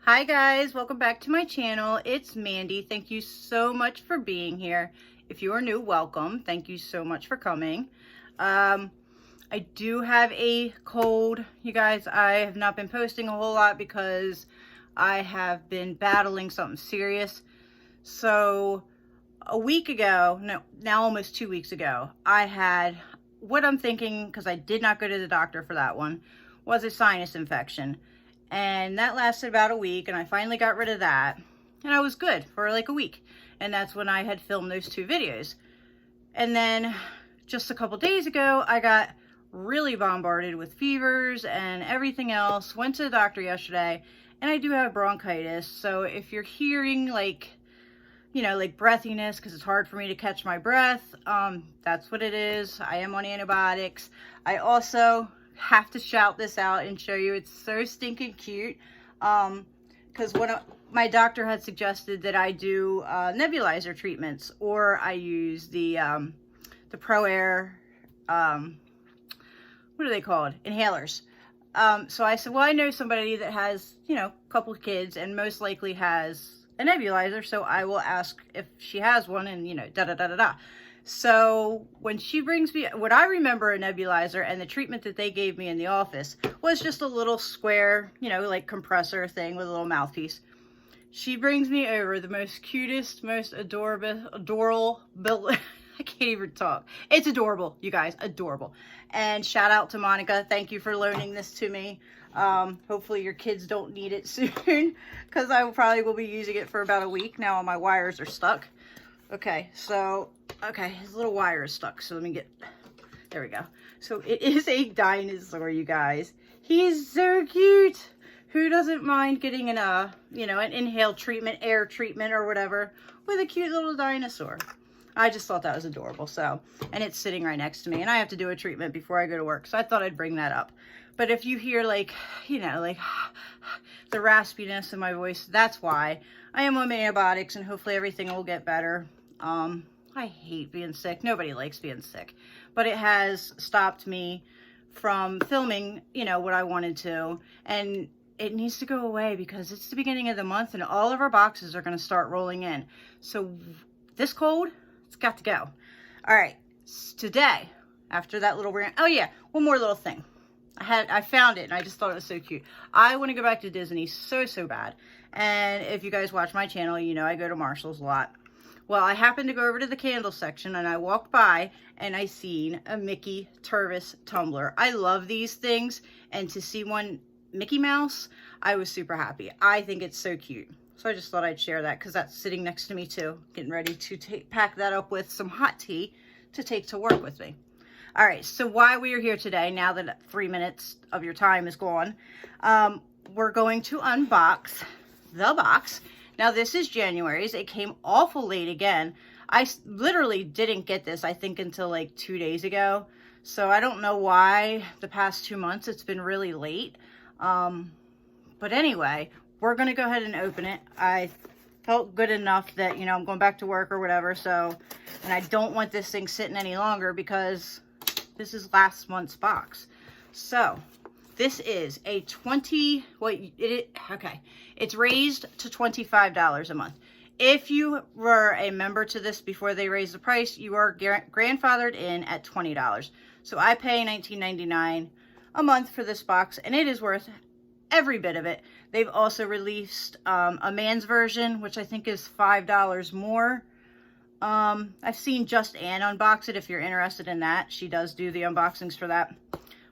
Hi guys, welcome back to my channel. It's Mandy. Thank you so much for being here. If you are new, welcome. Thank you so much for coming. I do have a cold, you guys. I have not been posting a whole lot because I have been battling something serious. So a week ago, no, now almost 2 weeks ago, I had what I'm thinking, because I did not go to the doctor for that one, was a sinus infection. And that lasted about a week, and I finally got rid of that. And I was good for like a week. And that's when I had filmed those 2 videos. And then just a couple days ago, I got really bombarded with fevers and everything else. Went to the doctor yesterday, and I do have bronchitis. So if you're hearing like, you know, like breathiness, because it's hard for me to catch my breath, that's what it is. I am on antibiotics. I also have to shout this out and show you, it's so stinking cute, because my doctor had suggested that I do nebulizer treatments, or I use the Pro Air, what are they called, inhalers. So I said, well, I know somebody that has, you know, a couple of kids and most likely has a nebulizer, so I will ask if she has one, and you know, da-da-da-da-da. So when she brings me, what I remember a nebulizer and the treatment that they gave me in the office was just a little square, you know, like compressor thing with a little mouthpiece. She brings me over the most cutest, most adorable, I can't even talk. It's adorable, you guys, adorable. And shout out to Monica. Thank you for loaning this to me. Hopefully your kids don't need it soon, because I probably will be using it for about a week. Now all my wires are stuck. Okay, so, okay, his little wire is stuck, so let me get, there we go. So it is a dinosaur, you guys. He is so cute. Who doesn't mind getting you know, an inhale treatment, air treatment, or whatever, with a cute little dinosaur? I just thought that was adorable, so, and it's sitting right next to me, and I have to do a treatment before I go to work, so I thought I'd bring that up. But if you hear, like, you know, like, the raspiness in my voice, that's why. I am on antibiotics, and hopefully everything will get better. I hate being sick. Nobody likes being sick. But it has stopped me from filming, you know, what I wanted to. And it needs to go away because it's the beginning of the month and all of our boxes are going to start rolling in. So this cold, it's got to go. All right. Today, after that little rant. Oh, yeah. One more little thing. I found it and I just thought it was so cute. I want to go back to Disney so bad. And if you guys watch my channel, you know I go to Marshall's a lot. Well, I happened to go over to the candle section and I walked by and I seen a Mickey Tervis tumbler. I love these things, and to see one Mickey Mouse, I was super happy. I think it's so cute. So I just thought I'd share that because that's sitting next to me too. Getting ready to pack that up with some hot tea to take to work with me. All right, so why we are here today, now that 3 minutes of your time is gone, we're going to unbox the box. Now this is January's. It came awful late again. I literally didn't get this, I think, until like 2 days ago. So I don't know why the past 2 months it's been really late. But anyway, we're going to go ahead and open it. I felt good enough that, you know, I'm going back to work or whatever. So, and I don't want this thing sitting any longer because this is last month's box. So this is a okay, it's raised to $25 a month. If you were a member to this before they raised the price, you are grandfathered in at $20. So I pay $19.99 a month for this box, and it is worth every bit of it. They've also released a man's version, which I think is $5 more. I've seen Just Ann unbox it if you're interested in that. She does do the unboxings for that.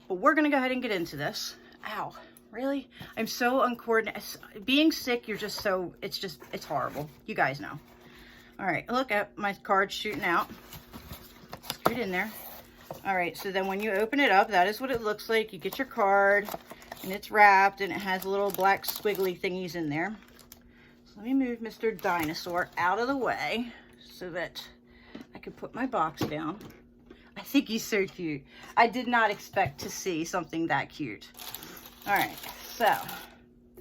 But we're going to go ahead and get into this. Ow, really? I'm so uncoordinated. Being sick, you're just so, it's horrible. You guys know. All right, look at my card shooting out. Scoot in there. All right, so then when you open it up, that is what it looks like. You get your card, and it's wrapped, and it has little black squiggly thingies in there. So let me move Mr. Dinosaur out of the way so that I can put my box down. I think he's so cute. I did not expect to see something that cute. All right, so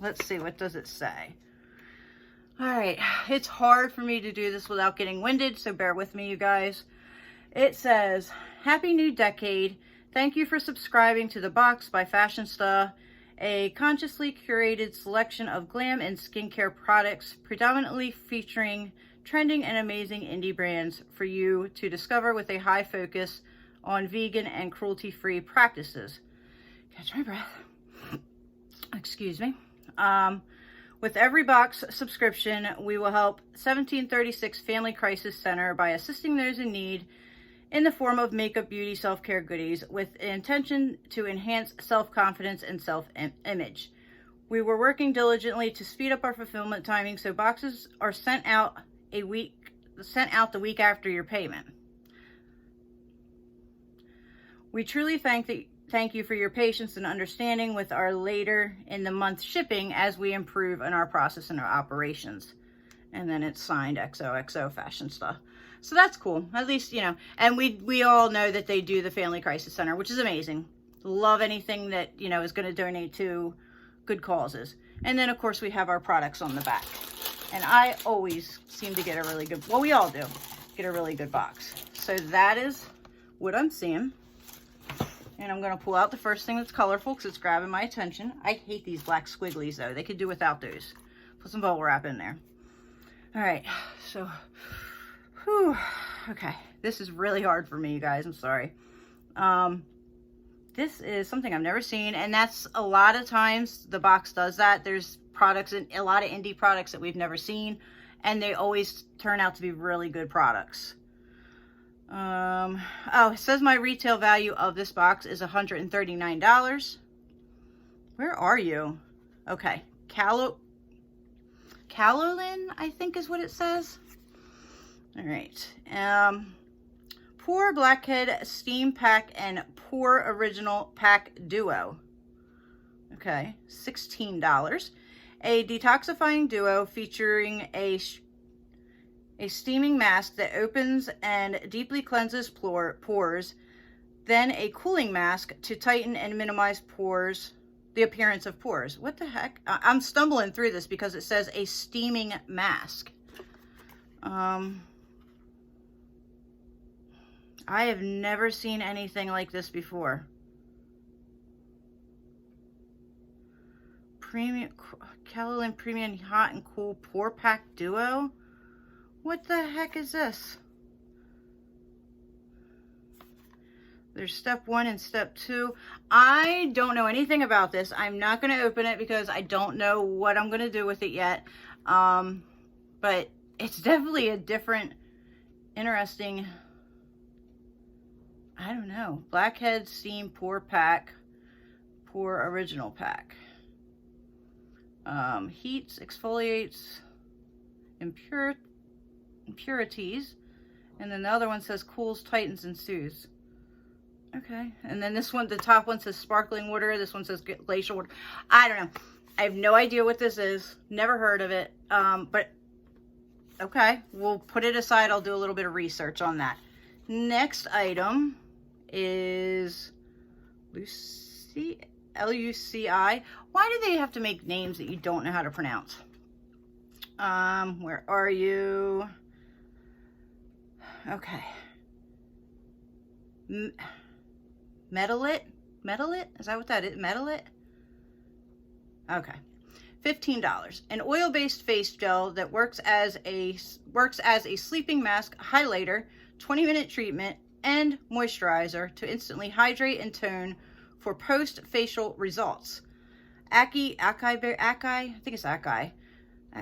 let's see, what does it say? All right, it's hard for me to do this without getting winded, so bear with me, you guys. It says, Happy New Decade. Thank you for subscribing to the box by Fashionsta a consciously curated selection of glam and skincare products, predominantly featuring trending and amazing indie brands for you to discover with a high focus on vegan and cruelty-free practices. Catch my breath. Excuse me. With every box subscription, we will help 1736 Family Crisis Center by assisting those in need in the form of makeup, beauty, self-care goodies with the intention to enhance self-confidence and self-image. We were working diligently to speed up our fulfillment timing so boxes are sent out the week after your payment. We truly thank you for your patience and understanding with our later in the month shipping as we improve in our process and our operations. And then it's signed XOXO Fashionsta. So that's cool. At least, you know, and we all know that they do the Family Crisis Center, which is amazing. Love anything that, you know, is going to donate to good causes. And then, of course, we have our products on the back. And I always seem to get a really good, well, we all do, get a really good box. So that is what I'm seeing. And I'm going to pull out the first thing that's colorful because it's grabbing my attention. I hate these black squigglies, though. They could do without those. Put some bubble wrap in there. All right. So, whew. Okay. This is really hard for me, you guys. I'm sorry. This is something I've never seen. And that's a lot of times the box does that. There's products, and a lot of indie products that we've never seen. And they always turn out to be really good products. Oh, it says my retail value of this box is $139. Where are you? Okay. Calolin, I think is what it says. All right. Pure Blackhead Steam Pack and Pure Original Pack Duo. Okay. $16. A detoxifying duo featuring a steaming mask that opens and deeply cleanses pores, then a cooling mask to tighten and minimize the appearance of pores. What the heck? I'm stumbling through this because it says a steaming mask. I have never seen anything like this before. Calolin Premium Hot and Cool Pore Pack Duo. What the heck is this? There's step 1 and step 2. I don't know anything about this. I'm not going to open it because I don't know what I'm going to do with it yet. But it's definitely a different, interesting, I don't know. Blackhead Steam Pore Pack, Pure Original Pack. Heats, exfoliates, impurities, and then the other one says cools, tightens, and soothes. Okay, and then this one, the top one says sparkling water. This one says glacial water. I don't know. I have no idea what this is. Never heard of it. But okay, we'll put it aside. I'll do a little bit of research on that. Next item is Lucy, L-U-C-I. Why do they have to make names that you don't know how to pronounce? Where are you? Okay. Metalit? Is that what that is? Metalit? Okay. $15. An oil-based face gel that works as a sleeping mask, highlighter, 20-minute treatment, and moisturizer to instantly hydrate and tone for post-facial results. I think it's acai.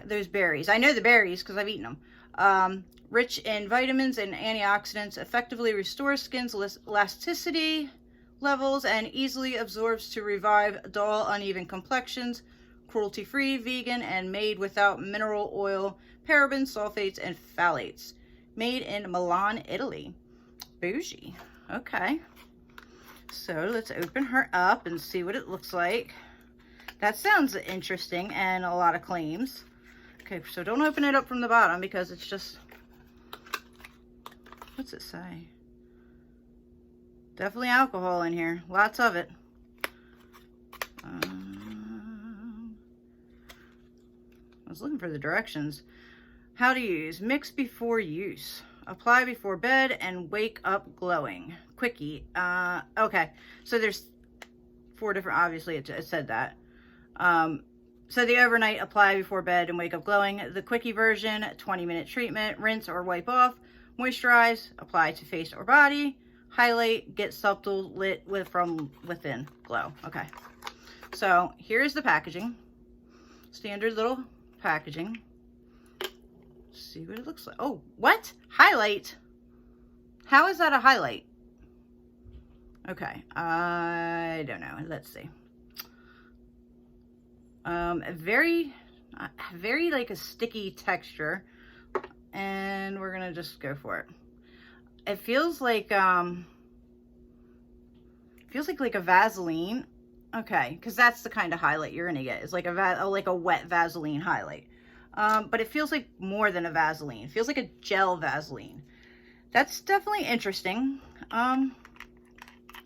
Those berries. I know the berries because I've eaten them. Rich in vitamins and antioxidants, effectively restores skin's elasticity levels and easily absorbs to revive dull, uneven complexions. Cruelty-free, vegan, and made without mineral oil, parabens, sulfates, and phthalates. Made in Milan, Italy. Bougie. Okay. So let's open her up and see what it looks like. That sounds interesting and a lot of claims. Okay, so don't open it up from the bottom because it's just... What's it say? Definitely alcohol in here. Lots of it. I was looking for the directions. How to use. Mix before use. Apply before bed and wake up glowing. Quickie. Okay. So there's 4 different, obviously it said that. So the overnight, apply before bed and wake up glowing. The quickie version, 20-minute treatment, rinse or wipe off, moisturize, apply to face or body, highlight, get subtle lit from within, glow. Okay, so here's the packaging. Standard little packaging. Let's see what it looks like. Oh, what? Highlight? How is that a highlight? Okay, I don't know. Let's see. Very like a sticky texture, and we're gonna just go for it. It feels like a Vaseline. Okay, because that's the kind of highlight you're gonna get. It's like a wet Vaseline highlight. But it feels like more than a Vaseline. It feels like a gel Vaseline. That's definitely interesting.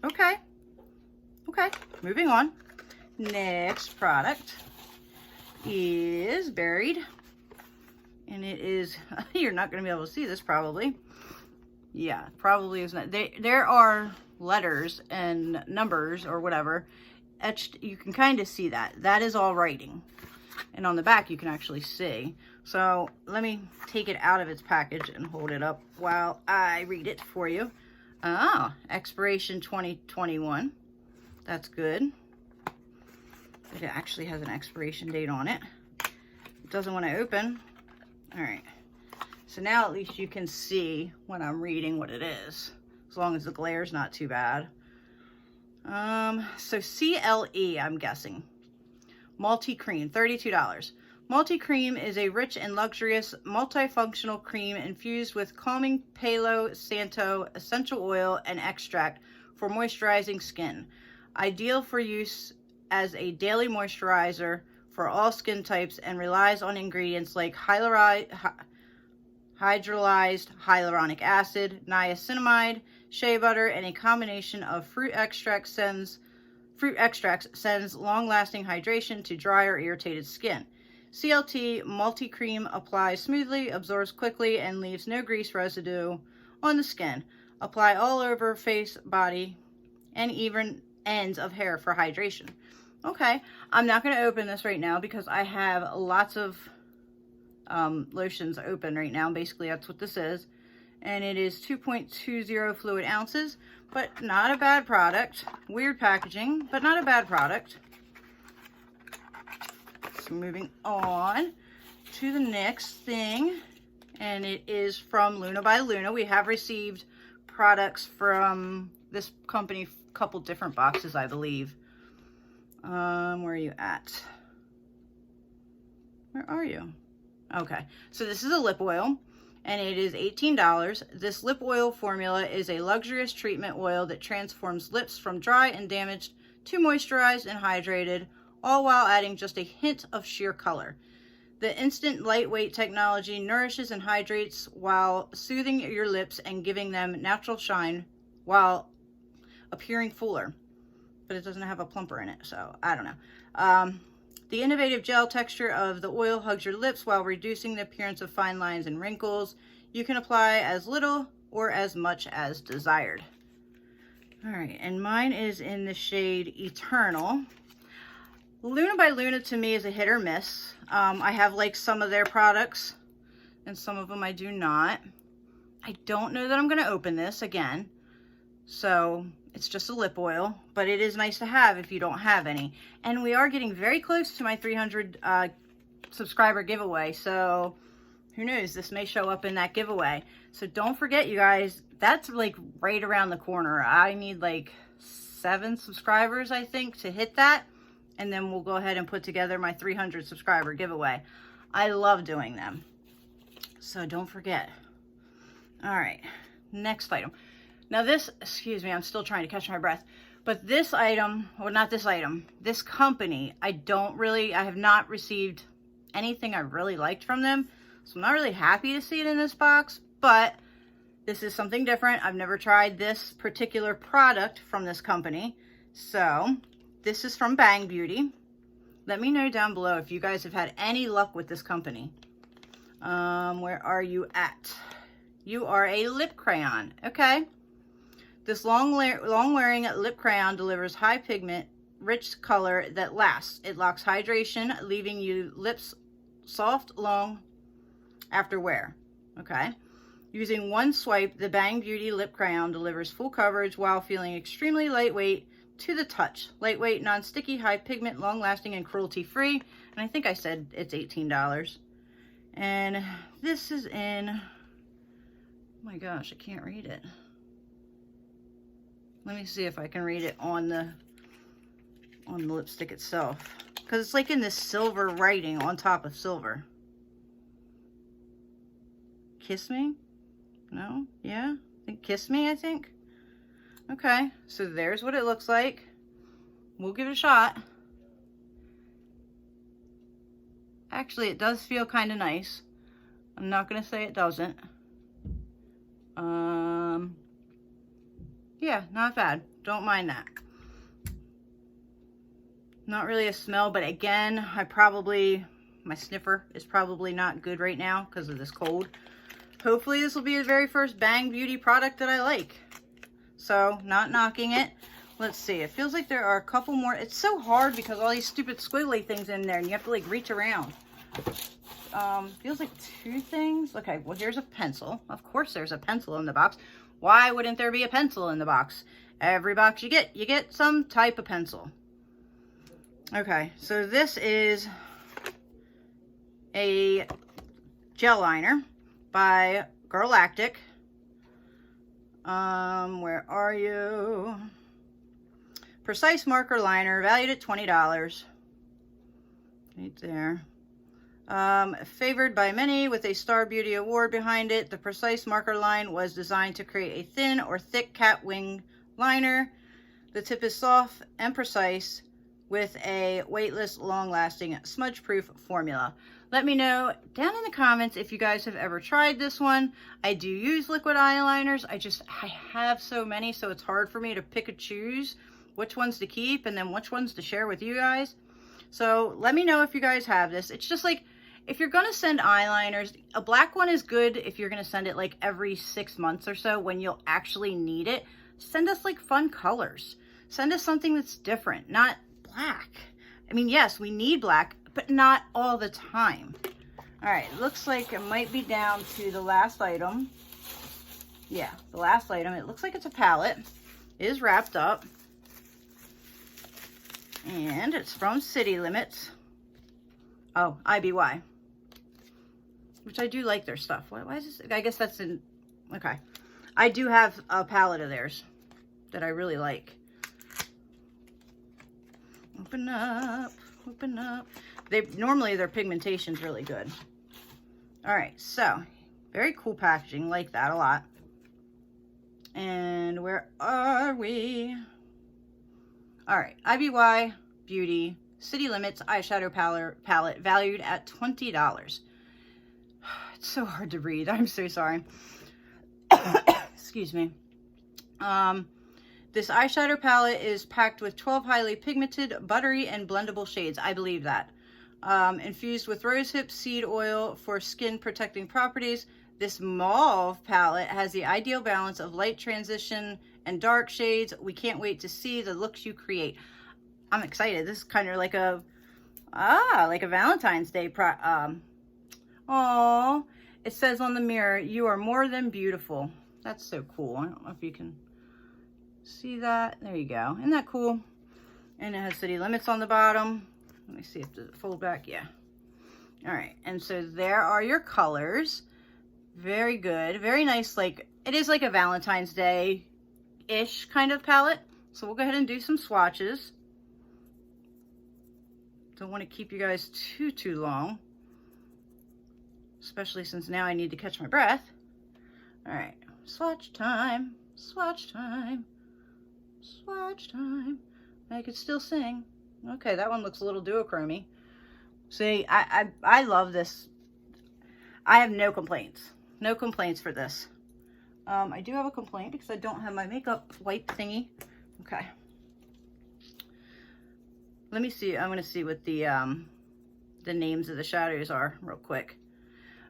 Okay, moving on. Next product is buried, and it is, you're not going to be able to see this probably. Yeah, probably is not. There are letters and numbers or whatever etched. You can kind of see that. That is all writing. And on the back you can actually see. So let me take it out of its package and hold it up while I read it for you. Oh, expiration 2021. That's good. It actually has an expiration date on it. It doesn't want to open. All right. So now at least you can see when I'm reading what it is, as long as the glare's not too bad. So CLE, I'm guessing. Multi-cream, $32. Multi-cream is a rich and luxurious multifunctional cream infused with calming Palo Santo essential oil and extract for moisturizing skin. Ideal for use as a daily moisturizer for all skin types and relies on ingredients like hydrolyzed hyaluronic acid, niacinamide, shea butter, and a combination of fruit extracts sends long-lasting hydration to dry or irritated skin. CLT multi-cream applies smoothly, absorbs quickly, and leaves no grease residue on the skin. Apply all over face, body, and even ends of hair for hydration. Okay, I'm not going to open this right now because I have lots of lotions open right now. Basically, that's what this is. And it is 2.20 fluid ounces, but not a bad product. Weird packaging, but not a bad product. So moving on to the next thing, and it is from Luna by Luna. We have received products from this company, a couple different boxes, I believe. Where are you at? Where are you? Okay, so this is a lip oil, and it is $18. This lip oil formula is a luxurious treatment oil that transforms lips from dry and damaged to moisturized and hydrated, all while adding just a hint of sheer color. The instant lightweight technology nourishes and hydrates while soothing your lips and giving them natural shine while appearing fuller. But it doesn't have a plumper in it, so I don't know. The innovative gel texture of the oil hugs your lips while reducing the appearance of fine lines and wrinkles. You can apply as little or as much as desired. All right, and mine is in the shade Eternal. Luna by Luna to me is a hit or miss. I have like some of their products and some of them I do not. I don't know that I'm going to open this again. So it's just a lip oil, but it is nice to have if you don't have any. And we are getting very close to my 300 subscriber giveaway. So who knows, this may show up in that giveaway. So don't forget, you guys, that's like right around the corner. I need like 7 subscribers, I think, to hit that. And then we'll go ahead and put together my 300 subscriber giveaway. I love doing them. So don't forget. All right, next item. Now this, excuse me, I'm still trying to catch my breath. But this item, or not this item, this company, I have not received anything I really liked from them. So I'm not really happy to see it in this box, but this is something different. I've never tried this particular product from this company. So this is from Bang Beauty. Let me know down below if you guys have had any luck with this company. Where are you at? You are a lip crayon. Okay. This long-wearing lip crayon delivers high pigment rich color that lasts. It locks hydration, leaving you lips soft long after wear. Okay. Using one swipe, the Bang Beauty Lip Crayon delivers full coverage while feeling extremely lightweight to the touch. Lightweight, non-sticky, high pigment, long-lasting, and cruelty-free. And I think I said it's $18. And this is in, oh my gosh, I can't read it. Let me see if I can read it on the lipstick itself. Because it's like in this silver writing on top of silver. Kiss Me? No? Yeah? I think Kiss Me, I think. Okay, so there's what it looks like. We'll give it a shot. Actually, it does feel kind of nice. I'm not going to say it doesn't. Yeah, not bad. Don't mind that. Not really a smell, but again, my sniffer is probably not good right now because of this cold. Hopefully this will be the very first Bang Beauty product that I like. So, not knocking it. Let's see. It feels like there are a couple more. It's so hard because all these stupid squiggly things in there and you have to like reach around. Feels like 2 things. Okay, well here's a pencil. Of course there's a pencil in the box. Why wouldn't there be a pencil in the box? Every box you get some type of pencil. Okay, so this is a gel liner by Girlactic. Where are you? Precise marker liner, valued at $20. Right there. Favored by many with a Star Beauty Award behind it, the Precise Marker line was designed to create a thin or thick cat wing liner. The tip is soft and precise with a weightless, long-lasting, smudge-proof formula. Let me know down in the comments if you guys have ever tried this one. I do use liquid eyeliners. I have so many, so it's hard for me to pick and choose which ones to keep and then which ones to share with you guys. So let me know if you guys have this. It's just like, if you're going to send eyeliners, a black one is good if you're going to send it like every 6 months or so when you'll actually need it. Send us like fun colors. Send us something that's different, not black. I mean, yes, we need black, but not all the time. All right, it looks like it might be down to the last item. Yeah, the last item. It looks like it's a palette. It is wrapped up. And it's from City Limits. Oh, IBY. Which I do like their stuff. Why is this? I guess that's in... Okay. I do have a palette of theirs that I really like. Open up. Open up. Normally their pigmentation's really good. Alright, so very cool packaging. Like that a lot. And where are we? Alright, IBY Beauty City Limits eyeshadow palette valued at $20. It's so hard to read. I'm so sorry. Excuse me. This eyeshadow palette is packed with 12 highly pigmented, buttery, and blendable shades. I believe that. Infused with rosehip seed oil for skin protecting properties. This mauve palette has the ideal balance of light transition and dark shades. We can't wait to see the looks you create. I'm excited. This is kind of like a Valentine's Day oh, it says on the mirror, "You are more than beautiful." That's so cool. I don't know if you can see that. There you go. Isn't that cool? And it has City Limits on the bottom. Let me see if it fold back. Yeah. All right. And so there are your colors. Very good. Very nice. Like, it is like a Valentine's Day-ish kind of palette. So we'll go ahead and do some swatches. Don't want to keep you guys too long. Especially since now I need to catch my breath. All right, swatch time, swatch time, swatch time. I could still sing. Okay, that one looks a little duochrome-y. See, I love this. I have no complaints. No complaints for this. I do have a complaint because I don't have my makeup wipe thingy. Okay. Let me see. I'm going to see what the names of the shadows are real quick.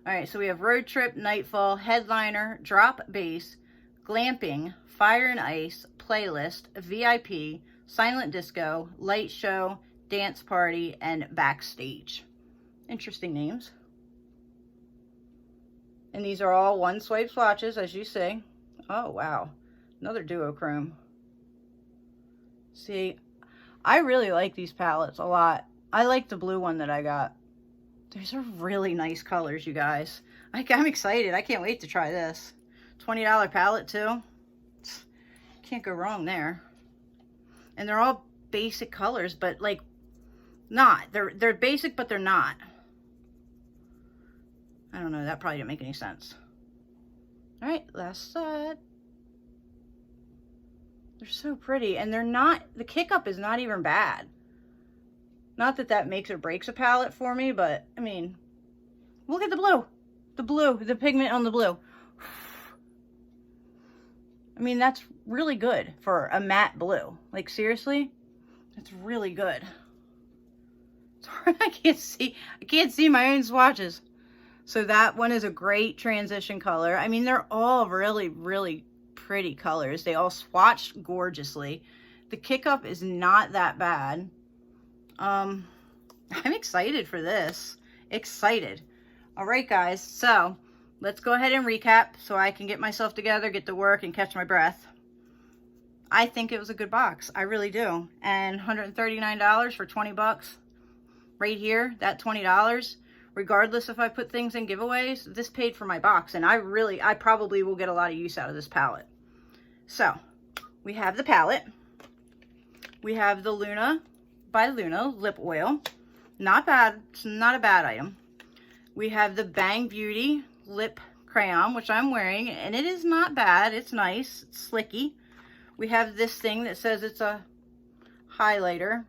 All right, so we have Road Trip, Nightfall, Headliner, Drop Base, Glamping, Fire and Ice, Playlist, VIP, silent disco, light show, dance party, and backstage. Interesting names. And these are all one swipe swatches, as you see. Oh, wow. Another duochrome. See, I really like these palettes a lot. I like the blue one that I got. These are really nice colors, you guys. I'm excited. I can't wait to try this. $20 palette, too. Can't go wrong there. And they're all basic colors, but, like, not. They're basic, but they're not. I don't know. That probably didn't make any sense. All right, last set. They're so pretty, and they're not, the kick up is not even bad. Not that that makes or breaks a palette for me, but, I mean, look at the blue. The blue, the pigment on the blue. I mean, that's really good for a matte blue. Like, seriously, that's really good. Sorry, I can't see my own swatches. So that one is a great transition color. I mean, they're all really, really pretty colors. They all swatched gorgeously. The kick up is not that bad. I'm excited for this. Excited. All right, guys. So let's go ahead and recap so I can get myself together, get to work, and catch my breath. I think it was a good box. I really do. And $139 for 20 bucks right here, that $20. Regardless if I put things in giveaways, this paid for my box, and I probably will get a lot of use out of this palette. So, we have the palette. We have the Luna by Luna lip oil. Not bad. It's not a bad item. We have the Bang Beauty lip crayon, which I'm wearing, and it is not bad. It's nice. It's slicky. We have this thing that says it's a highlighter,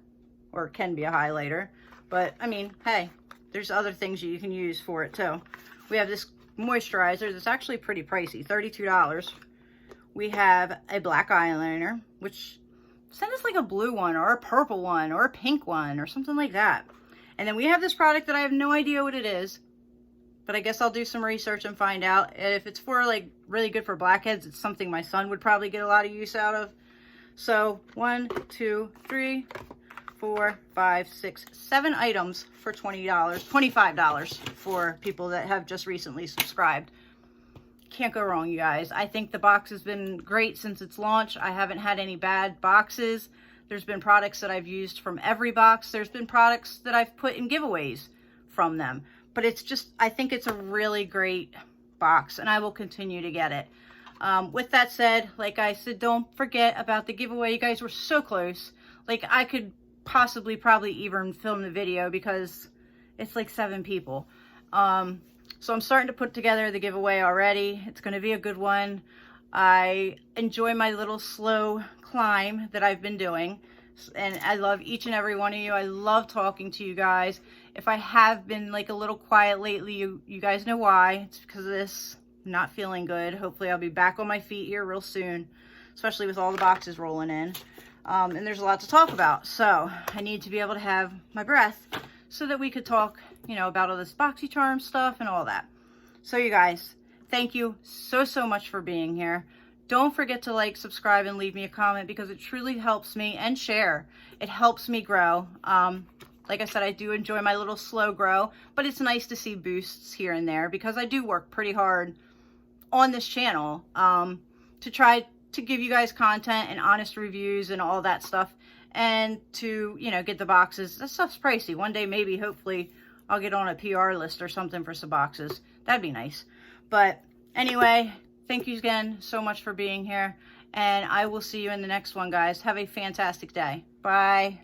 or it can be a highlighter, but, I mean, hey, there's other things you can use for it too. We have this moisturizer that's actually pretty pricey, $32. We have a black eyeliner, which send us like a blue one or a purple one or a pink one or something like that. And then we have this product that I have no idea what it is, but I guess I'll do some research and find out. If it's for like really good for blackheads, it's something my son would probably get a lot of use out of. So 1, 2, 3, 4, 5, 6, 7 items for $20, $25 for people that have just recently subscribed. Can't go wrong, you guys. I think the box has been great since its launch. I haven't had any bad boxes. There's been products that I've used from every box. There's been products that I've put in giveaways from them. But it's just, I think it's a really great box, and I will continue to get it. With that said, like I said, don't forget about the giveaway. You guys were so close. Like, I could possibly probably even film the video because it's like 7 people. So I'm starting to put together the giveaway already. It's going to be a good one. I enjoy my little slow climb that I've been doing, and I love each and every one of you. I love talking to you guys. If I have been like a little quiet lately, you guys know why. It's because of this. I'm not feeling good. Hopefully I'll be back on my feet here real soon, especially with all the boxes rolling in. And there's a lot to talk about, so I need to be able to have my breath so that we could talk, you know, about all this BoxyCharm stuff and all that. So you guys, thank you so much for being here. Don't forget to like, subscribe, and leave me a comment because it truly helps me, and share. It helps me grow. Like I said, I do enjoy my little slow grow, but it's nice to see boosts here and there because I do work pretty hard on this channel to try to give you guys content and honest reviews and all that stuff, and to, you know, get the boxes. That stuff's pricey. One day, maybe, hopefully, I'll get on a PR list or something for some boxes. That'd be nice. But anyway, thank you again so much for being here, and I will see you in the next one, guys. Have a fantastic day. Bye.